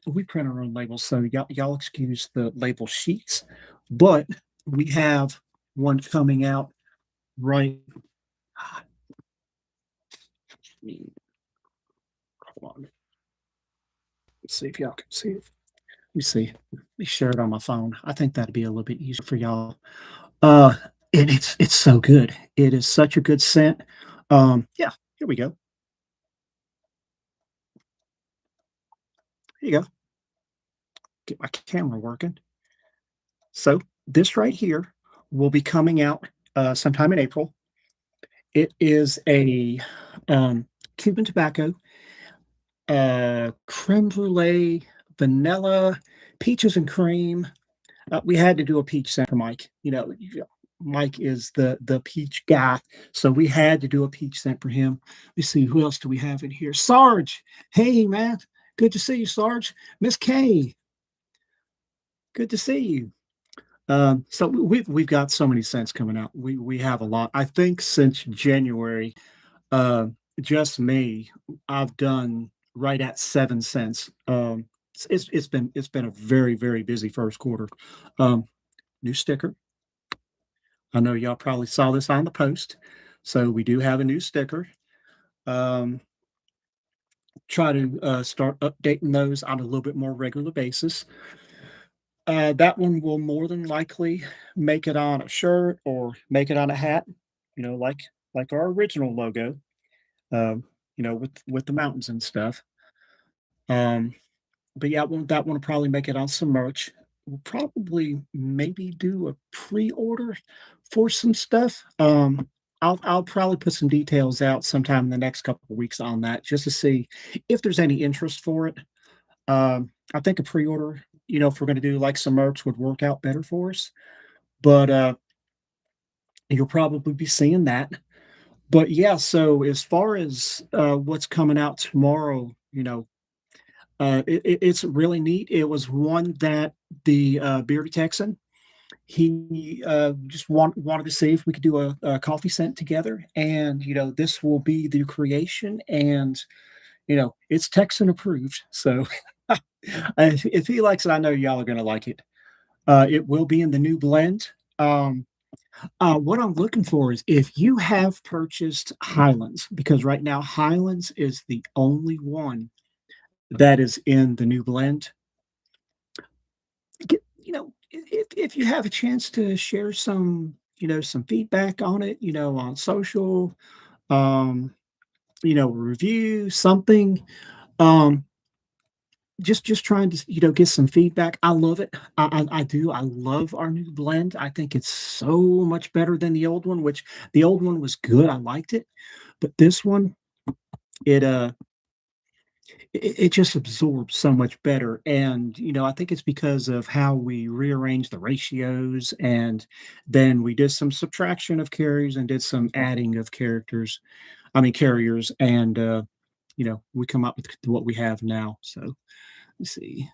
we print our own labels, so y'all excuse the label sheets, but we have one coming out right. Hold on, let's see if y'all can see it. Let me see. Let me share it on my phone. I think that'd be a little bit easier for y'all. Uh, and it's so good. It is such a good scent. Yeah, here we go. Here you go. Get my camera working. So this right here will be coming out sometime in April. It is a Cuban tobacco, creme brulee, vanilla, peaches and cream. We had to do a peach scent for Mike. Mike is the peach guy, so we had to do a peach scent for him. Let's see who else do we have in here. Sarge, hey man, good to see you, Sarge. Miss Kay, good to see you. So we've got so many scents coming out. We have a lot. I think since January, uh, just me, I've done right at 7 cents. It's been a very busy first quarter. Um, New sticker. I know y'all probably saw this on the post. So we do have a new sticker. Um, Try to start updating those on a little bit more regular basis. That one will more than likely make it on a shirt or make it on a hat, like our original logo, with the mountains and stuff. Um, but yeah, that one will probably make it on some merch. We'll probably maybe do a pre-order for some stuff. I'll probably put some details out sometime in the next couple of weeks on that just to see if there's any interest for it. I think a pre-order, if we're going to do like some merch would work out better for us. But you'll probably be seeing that. But yeah, so as far as what's coming out tomorrow, it's really neat. It was one that the Beardy Texan, he just wanted to see if we could do a coffee scent together. And, this will be the creation. And, it's Texan approved. So if he likes it, I know y'all are going to like it. It will be in the new blend. Um, what I'm looking for is if you have purchased Highlands, because right now Highlands is the only one that is in the new blend. If you have a chance to share some feedback on it, on social, um, review something. Um, just trying to get some feedback. I love it. I do. I love our new blend. I think it's so much better than the old one, which the old one was good. I liked it, but this one, it it just absorbs so much better. And I think it's because of how we rearranged the ratios, and then we did some subtraction of carriers and did some adding of carriers, and we come up with what we have now. So let's see.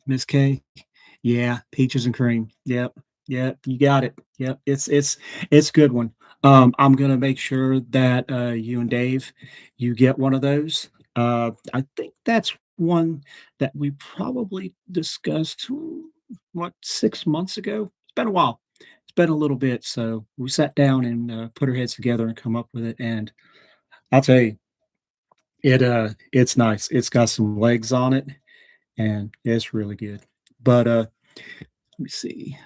Miss K. Yeah, peaches and cream. Yep. Yep, you got it. Yep, it's a good one. I'm gonna make sure that you and Dave, you get one of those. I think that's one that we probably discussed, what, 6 months ago. It's been a while. It's been a little bit. So we sat down and put our heads together and come up with it. And I'll tell you, it's nice. It's got some legs on it, and it's really good. But let me see.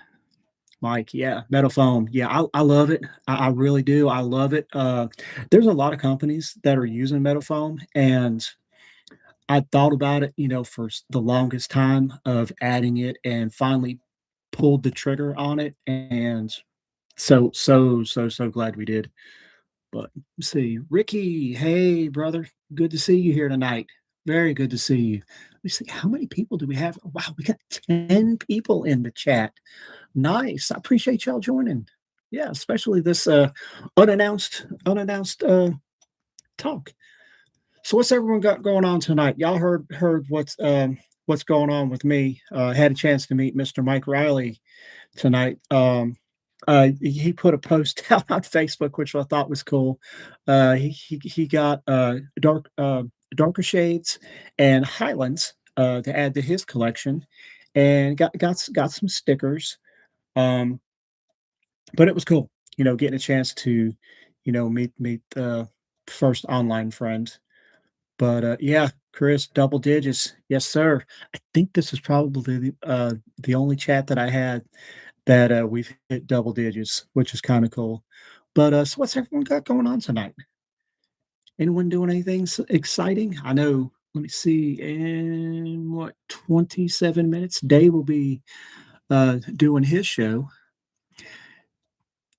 Mike, yeah, metal foam. Yeah, I love it. I really do. I love it. There's a lot of companies that are using metal foam, and I thought about it, for the longest time of adding it, and finally pulled the trigger on it. And so glad we did. But let's see, Ricky, hey brother, good to see you here tonight. Very good to see you. Let me see, how many people do we have? Wow, we got 10 people in the chat. Nice. I appreciate y'all joining. Yeah, especially this unannounced talk. So what's everyone got going on tonight? Y'all heard what's going on with me. Had a chance to meet Mr. Mike Riley tonight. He put a post out on Facebook, which I thought was cool. He got darker shades and Highlands. to add to his collection, and got some stickers. Um, but it was cool, getting a chance to, meet the first online friend. But yeah, Chris, double digits, yes, sir. I think this is probably the only chat that I had that we've hit double digits, which is kind of cool. But so what's everyone got going on tonight? Anyone doing anything exciting? I know. Let me see. In what 27 minutes, Dave will be doing his show.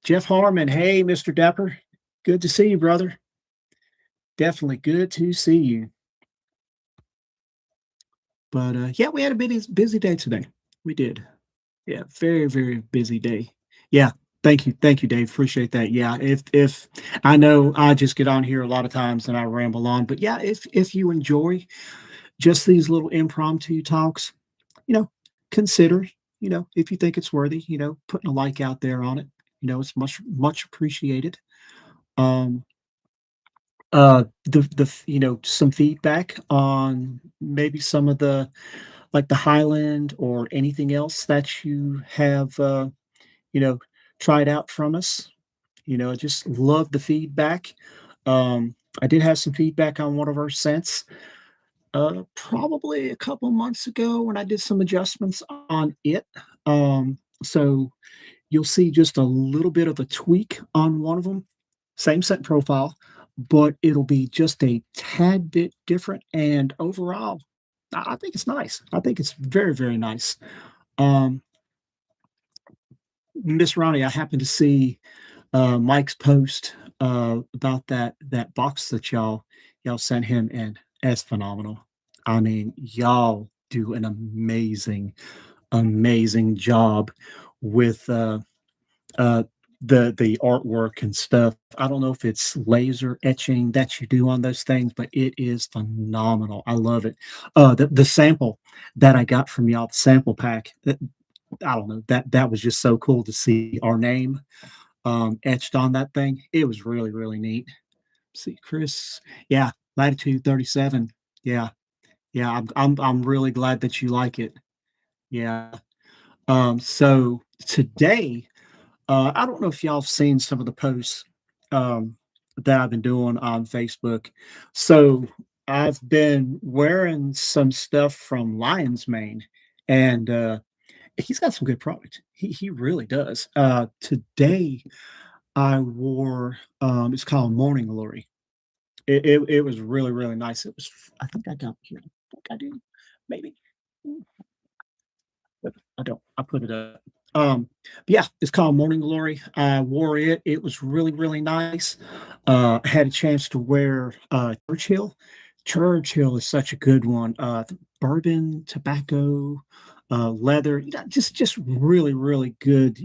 Jeff Harmon, hey, Mr. Dapper, good to see you, brother. Definitely good to see you. But yeah, we had a busy day today. We did. Yeah, very very busy day. Yeah, thank you, Dave. Appreciate that. Yeah, if I know I just get on here a lot of times and I ramble on, but yeah, if you enjoy just these little impromptu talks, you know, consider, if you think it's worthy, putting a like out there on it. It's much appreciated. Um, some feedback on maybe some of the like the Highland or anything else that you have, you know, tried out from us. I just love the feedback. I did have some feedback on one of our scents, probably a couple months ago when I did some adjustments on it. So you'll see just a little bit of a tweak on one of them, same scent profile, but it'll be just a tad bit different. And overall, I think it's nice. I think it's very, very nice. Um, Miss Ronnie, I happened to see Mike's post about that box that y'all sent him, and it's phenomenal. I mean, y'all do an amazing job with uh, the artwork and stuff. I don't know if it's laser etching that you do on those things, but it is phenomenal. I love it. The sample that I got from y'all, the sample pack. I don't know, that was just so cool to see our name etched on that thing. It was really, really neat. See, Chris, yeah, Latitude 37. Yeah, yeah, I'm really glad that you like it. Yeah. So today, I don't know if y'all have seen some of the posts that I've been doing on Facebook. So I've been wearing some stuff from Lion's Mane, and he's got some good product. He really does. Today I wore, it's called Morning Glory. It was really, really nice. It was I think I got it here. I think I do, maybe. Mm, but I don't. I put it up. Yeah, it's called Morning Glory. I wore it. It was really, really nice. I had a chance to wear, Churchill. Churchill is such a good one. Bourbon, tobacco, leather, just really, really good,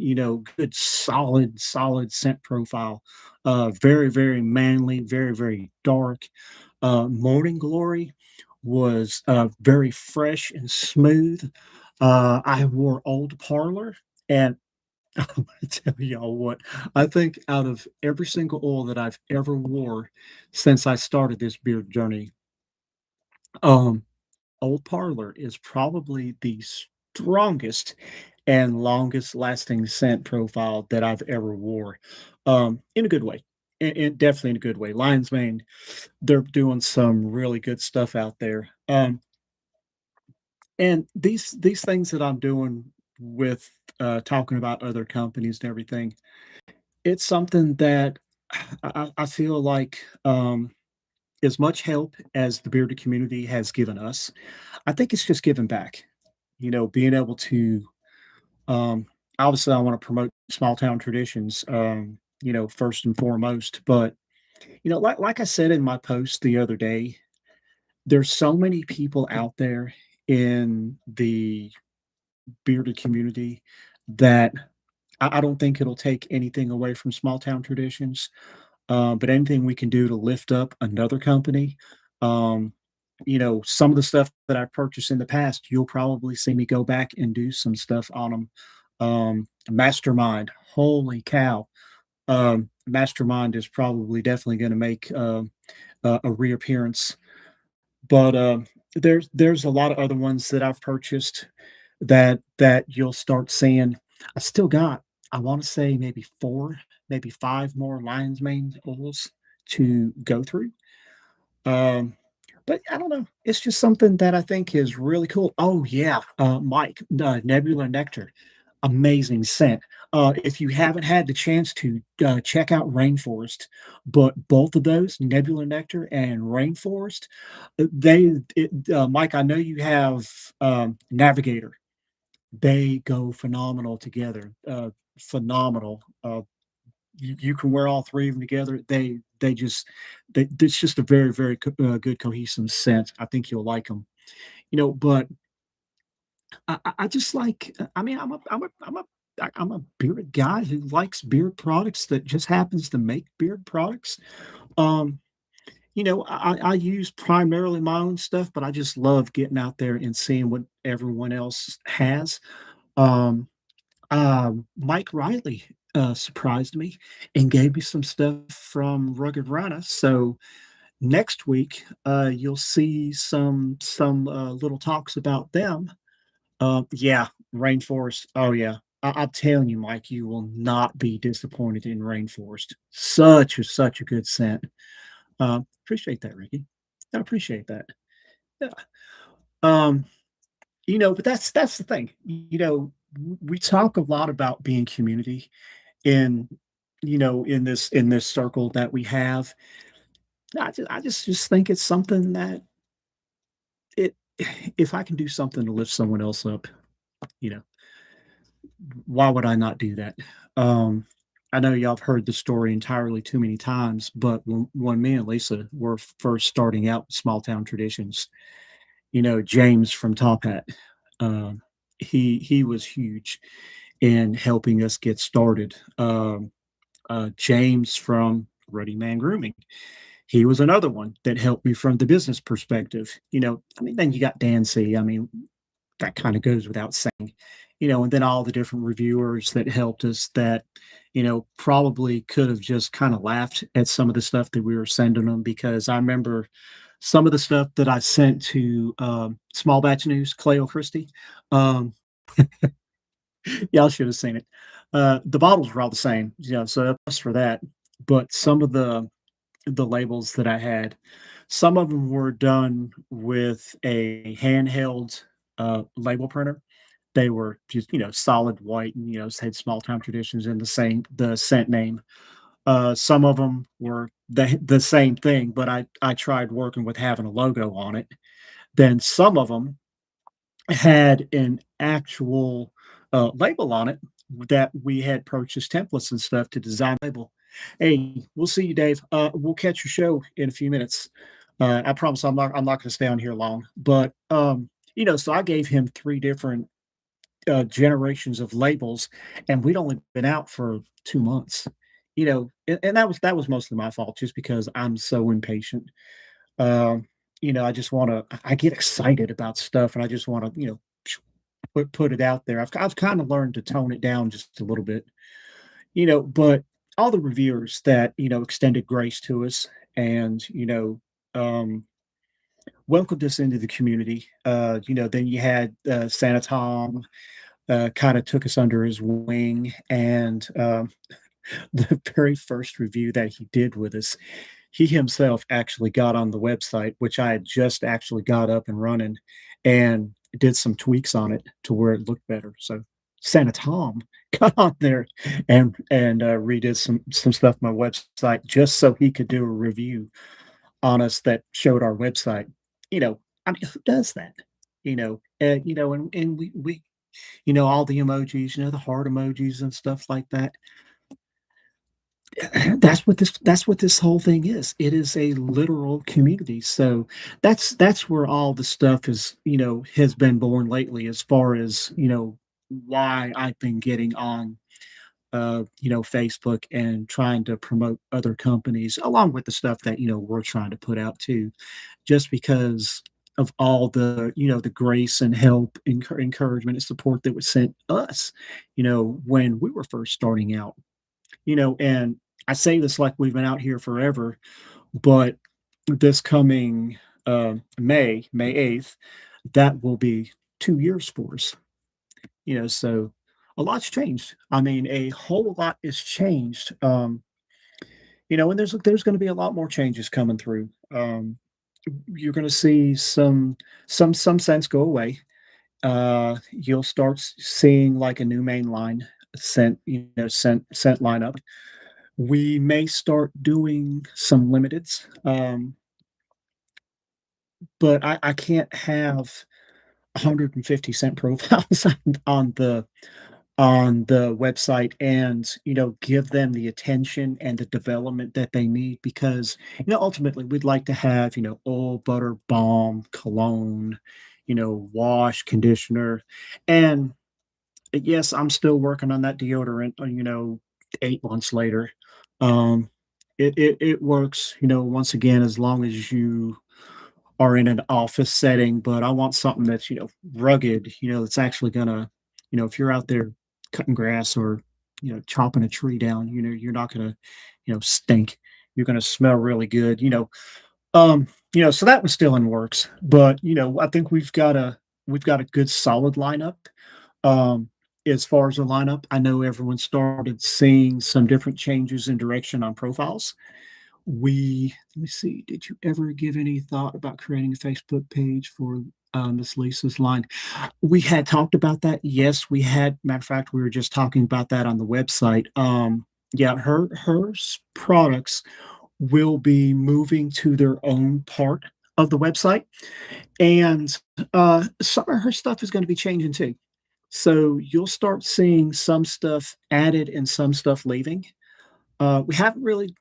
good solid scent profile. Very, very manly, very, very dark. Morning Glory was, very fresh and smooth. I wore Old Parlor, and I'm gonna tell y'all what, I think out of every single oil that I've ever wore since I started this beard journey, um, Old Parlor is probably the strongest and longest lasting scent profile that I've ever wore, in a good way, and definitely in a good way. Lion's Mane, they're doing some really good stuff out there. And these things that I'm doing with, talking about other companies and everything, it's something that I feel like, as much help as the bearded community has given us, I think it's just giving back. Being able to, um, obviously, I want to promote small town traditions, first and foremost. But like I said in my post the other day, there's so many people out there in the bearded community that I don't think it'll take anything away from small town traditions. But anything we can do to lift up another company, um, some of the stuff that I purchased in the past, you'll probably see me go back and do some stuff on them. Mastermind, holy cow! Mastermind is probably definitely going to make a reappearance. But there's a lot of other ones that I've purchased that you'll start seeing. I still got, I wanna say maybe 4, maybe 5 more lion's mane oils to go through. Um, but I don't know, it's just something that I think is really cool. Oh, yeah, Mike, Nebula Nectar, amazing scent. If you haven't had the chance to, check out Rainforest, but both of those, Nebula Nectar and Rainforest, Mike, I know you have, Navigator. They go phenomenal together, phenomenal. You can wear all 3 of them together. They just it's just a very, very good cohesive scent. I think you'll like them. But I just like, I mean, I'm a beard guy who likes beard products that just happens to make beard products. Um, I use primarily my own stuff, but I just love getting out there and seeing what everyone else has. Um Mike Riley, surprised me and gave me some stuff from Rugged Rana. So next week, you'll see some little talks about them. Yeah, Rainforest. Oh yeah, I'm telling you, Mike, you will not be disappointed in Rainforest. Such a good scent. Appreciate that, Ricky. I appreciate that. Yeah. Um, but that's the thing. We talk a lot about being community in in this circle that we have. I just think it's something that it if I can do something to lift someone else up, you know, why would I not do that? Um, I know y'all have heard the story entirely too many times, but when me and Lisa were first starting out with Small Town Traditions, James from Top Hat, um, he was huge in helping us get started. James from Ruddy Man Grooming. He was another one that helped me from the business perspective. I mean, then you got Dan C. I mean, that kind of goes without saying. And then all the different reviewers that helped us that, probably could have just kind of laughed at some of the stuff that we were sending them because I remember some of the stuff that I sent to Small Batch News, Cleo Christie. Um, Y'all should have seen it. The bottles were all the same, so that's for that. But some of the labels that I had, some of them were done with a handheld label printer. They were just, solid white and, had small time traditions in the scent name. Some of them were the same thing, but I tried working with having a logo on it. Then some of them had an actual, label on it that we had purchased templates and stuff to design label. Hey, we'll see you, Dave. We'll catch your show in a few minutes. I promise I'm not gonna stay on here long, but, so I gave him 3 different, generations of labels, and we'd only been out for 2 months, and that was mostly my fault just because I'm so impatient. Um, I just wanna I get excited about stuff, and I just wanna, put it out there. I've kinda learned to tone it down just a little bit, but all the reviewers that, extended grace to us and, um, welcomed us into the community. Then you had, Santa Tom, kinda took us under his wing, and, the very first review that he did with us, he himself actually got on the website, which I had just actually got up and running, and did some tweaks on it to where it looked better. So Santa Tom got on there and redid some stuff on my website just so he could do a review on us that showed our website. I mean, who does that? And we all the emojis, the heart emojis and stuff like that. That's what this whole thing is. It is a literal community. So that's where all the stuff has been born lately as far as, why I've been getting on Facebook and trying to promote other companies along with the stuff that, we're trying to put out too, just because of all the grace and help, encouragement and support that was sent us, when we were first starting out. And I say this like we've been out here forever, but this coming May 8th, that will be 2 years for us, so a lot's changed. I mean, a whole lot is changed, and there's gonna be a lot more changes coming through. You're gonna see some scents go away. You'll start seeing like a new main line scent lineup. We may start doing some limiteds, but I can't have 150 cent profiles on the website and give them the attention and the development that they need because ultimately we'd like to have oil, butter, balm, cologne, wash, conditioner, and yes, I'm still working on that deodorant, 8 months later. Um, it works, once again, as long as you are in an office setting, but I want something that's, rugged, that's actually gonna, if you're out there cutting grass or, chopping a tree down, you're not gonna, stink. You're gonna smell really good, so that was still in works, but, I think we've got a good solid lineup. Um, as far as the lineup, I know everyone started seeing some different changes in direction on profiles. Let me see, did you ever give any thought about creating a Facebook page for Miss Lisa's line? We had talked about that. Yes, we had. Matter of fact, we were just talking about that on the website. Yeah, her products will be moving to their own part of the website, and some of her stuff is going to be changing too. So you'll start seeing some stuff added and some stuff leaving. We haven't really,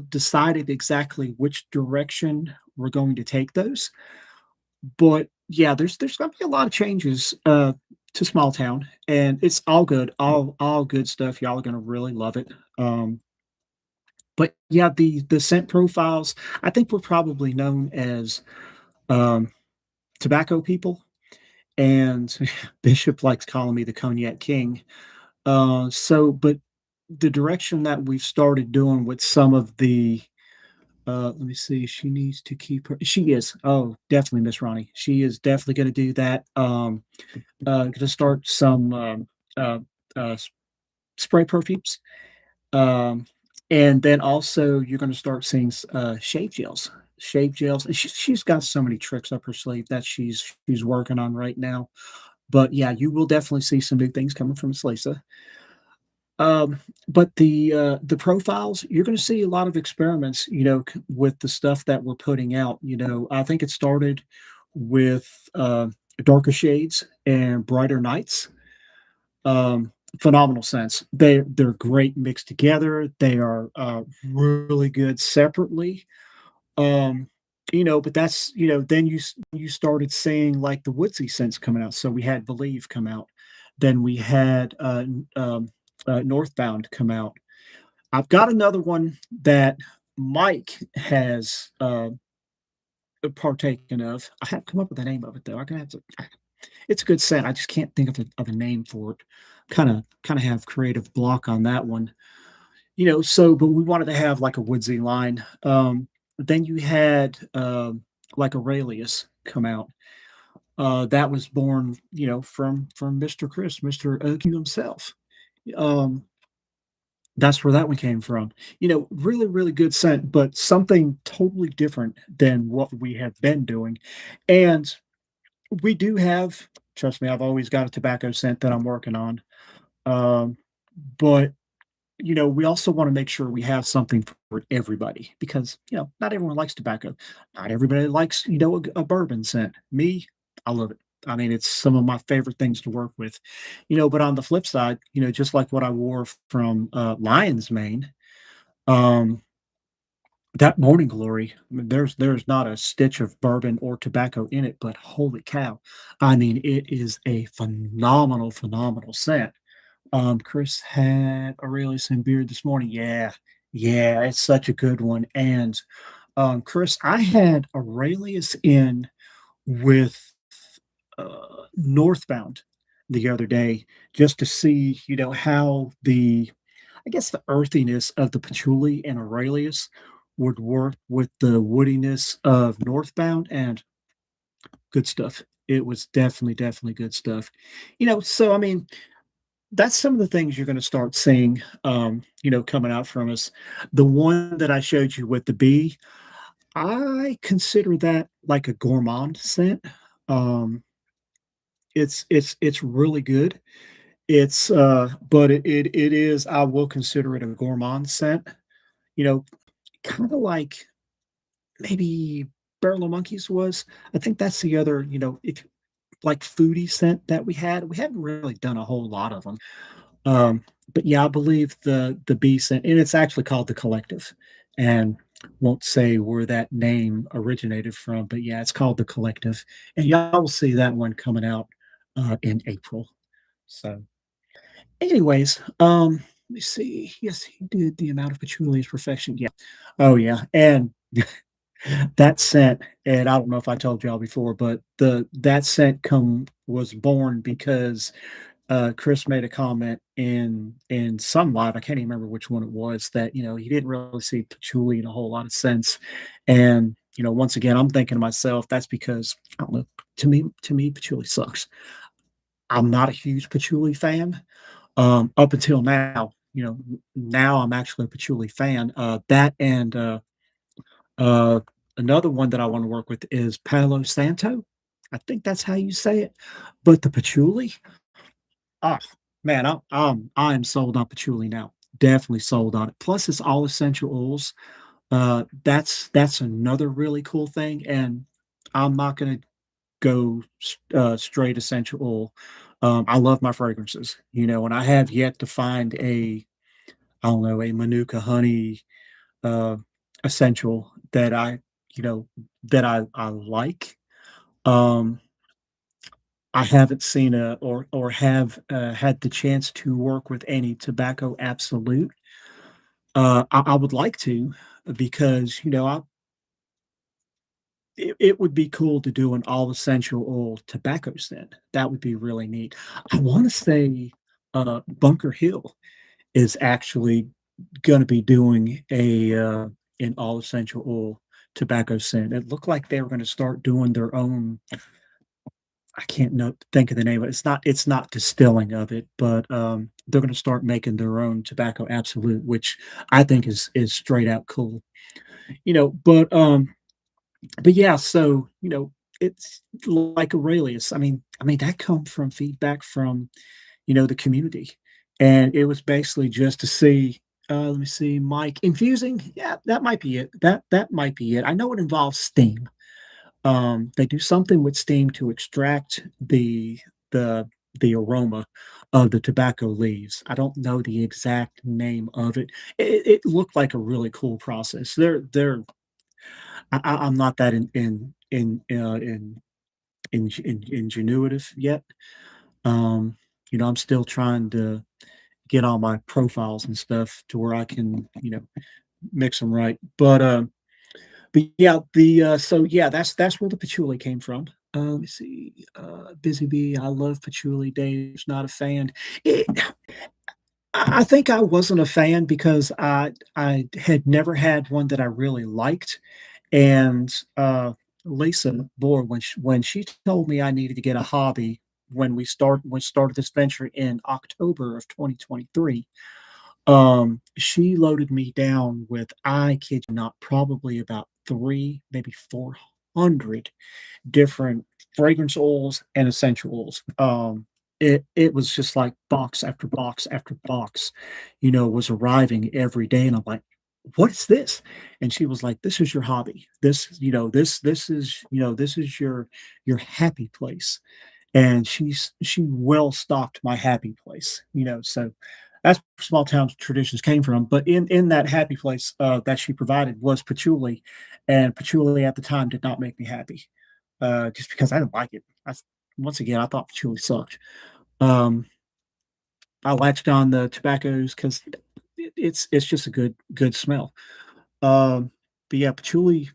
decided exactly which direction we're going to take those, but yeah, there's going to be a lot of changes to Small Town, and it's all good, all good stuff. Y'all are going to really love it. But yeah, the scent profiles, I think we're probably known as um, tobacco people, and Bishop likes calling me the Cognac King. But the direction that we've started doing with some of the let me see, she needs to keep her she is. Oh, definitely Miss Ronnie. She is definitely gonna do that. Gonna start some uh, s- spray perfumes. Um, and then also you're gonna start seeing shave gels. Shave gels. And she's got so many tricks up her sleeve that she's working on right now. But yeah, you will definitely see some big things coming from Miss Lisa. But the profiles, you're gonna see a lot of experiments, with the stuff that we're putting out. I think it started with darker shades and brighter nights. Phenomenal sense. They're great mixed together. They are really good separately. Um, but that's then you started seeing like the woodsy scents coming out. So we had Believe come out, then we had Northbound come out. I've got another one that Mike has partaken of. I haven't come up with the name of it though. I'm gonna have to. It's a good scent. I just can't think of a name for it. Kind of have creative block on that one. But we wanted to have like a woodsy line. Then you had like Aurelius come out. That was born, from Mr. Chris, Mr. Oki himself. Um, that's where that one came from. Really, really good scent, but something totally different than what we have been doing. And we do have, trust me, I've always got a tobacco scent that I'm working on. Um, but we also want to make sure we have something for everybody because, not everyone likes tobacco. Not everybody likes, a bourbon scent. Me, I love it. I mean, it's some of my favorite things to work with, but on the flip side, just like what I wore from Lion's Mane, um, that Morning Glory, I mean, there's not a stitch of bourbon or tobacco in it, but holy cow. I mean, it is a phenomenal, phenomenal scent. Chris had Aurelius and Beard this morning. Yeah, yeah, it's such a good one. And Chris, I had Aurelius in with Northbound the other day just to see, how I guess the earthiness of the patchouli and Aurelius would work with the woodiness of Northbound, and good stuff. It was definitely good stuff. So I mean, that's some of the things you're gonna start seeing, coming out from us. The one that I showed you with the bee, I consider that like a gourmand scent. Um, it's really good. But it is, I will consider it a gourmand scent, you know, kinda like maybe Barrel of Monkeys was. I think that's the other, if like foodie scent that we had. We haven't really done a whole lot of them. Um, but yeah, I believe the bee scent, and it's actually called The Collective, and won't say where that name originated from, but yeah, it's called The Collective, and y'all will see that one coming out, in April. So, anyways, let me see. Yes, he did The Amount of Patchouli is Perfection. Yeah. Oh, yeah, and that scent, and I don't know if I told y'all before, but the that scent come was born because Chris made a comment in some live, I can't even remember which one it was, that, he didn't really see patchouli in a whole lot of sense. And, once again, I'm thinking to myself, that's because I don't know, to me, patchouli sucks. I'm not a huge patchouli fan. Up until now, now I'm actually a patchouli fan. That and uh another one that I want to work with is Palo Santo. I think that's how you say it. But the patchouli, ah, man, I am sold on patchouli now. Definitely sold on it. Plus, it's all essential oils. That's another really cool thing, and I'm not gonna go straight essential oil. I love my fragrances, and I have yet to find I don't know, a Manuka honey uh, essential that you know, I like. Um, I haven't seen a or have, had the chance to work with any tobacco absolute. I would like to because, it would be cool to do an all essential oil tobacco scent. That would be really neat. I wanna say, Bunker Hill is actually gonna be doing an all essential oil tobacco scent. It looked like they were gonna start doing their own. I can't know think of the name of it. It's not distilling of it, but, they're gonna start making their own tobacco absolute, which I think is straight out cool, you know, but, um but yeah, so, it's like Aurelius. I mean, that come from feedback from, the community, and it was basically just to see, let me see, Mike, infusing? Yeah, that might be it. That might be it. I know it involves steam. They do something with steam to extract the the aroma of the tobacco leaves. I don't know the exact name of it. It looked like a really cool process. I'm not that ingenuitive yet. Um, I'm still trying to get all my profiles and stuff to where I can, mix them right. But yeah, so yeah, that's where the patchouli came from. Let me see, Busy Bee, I love patchouli. Dave's not a fan. It, I think I wasn't a fan because I had never had one that I really liked, and Lisa Bohr, when she told me I needed to get a hobby when we started this venture in October of 2023, she loaded me down with, I kid you not, probably about 3, maybe 400 different fragrance oils and essential oils. It was just like box after box after box, was arriving every day, and I'm like, "What is this?" And she was like, "This is your hobby. This is your happy place." And she well stocked my happy place, so that's where small town traditions came from. But in that happy place that she provided was patchouli, and patchouli at the time did not make me happy, just because I didn't like it. Once again, I thought patchouli sucked. Um, I latched on the tobaccos because it's just a good smell. Um, but yeah, patchouli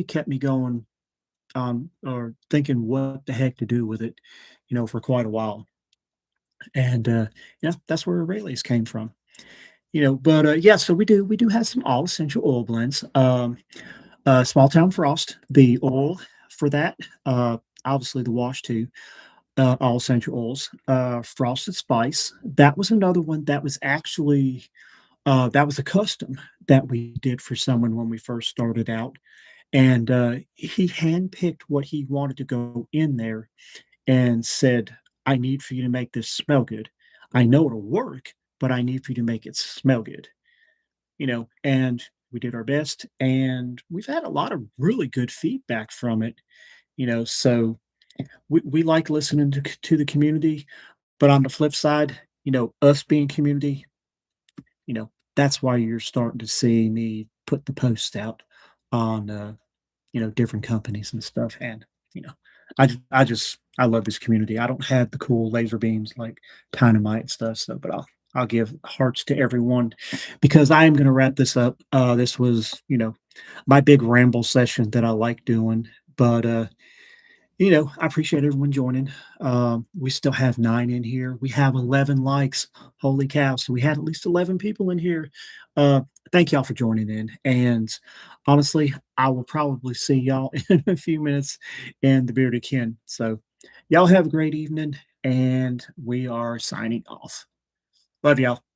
kept me going, or thinking what the heck to do with it, for quite a while. And, yeah, that's where Rayleigh's came from. But, yeah, so we do have some all essential oil blends. Small Town Frost, the oil for that, obviously the wash too, all essential oils. Frosted Spice, that was another one that was actually, that was a custom that we did for someone when we first started out, and, he handpicked what he wanted to go in there and said, "I need for you to make this smell good. I know it'll work, but I need for you to make it smell good." And we did our best, and we've had a lot of really good feedback from it, so we like listening to the community, but on the flip side, us being community, that's why you're starting to see me put the posts out on, different companies and stuff, and, you know, I love this community. I don't have the cool laser beams like Dynamite and stuff, so but I'll give hearts to everyone because I am gonna wrap this up. This was, my big ramble session that I like doing, but, I appreciate everyone joining. We still have 9 in here. We have 11 likes. Holy cow! So we had at least 11 people in here. Uh, Thank y'all for joining in. And honestly, I will probably see y'all in a few minutes in the Bearded Ken. So y'all have a great evening, and we are signing off. Love y'all.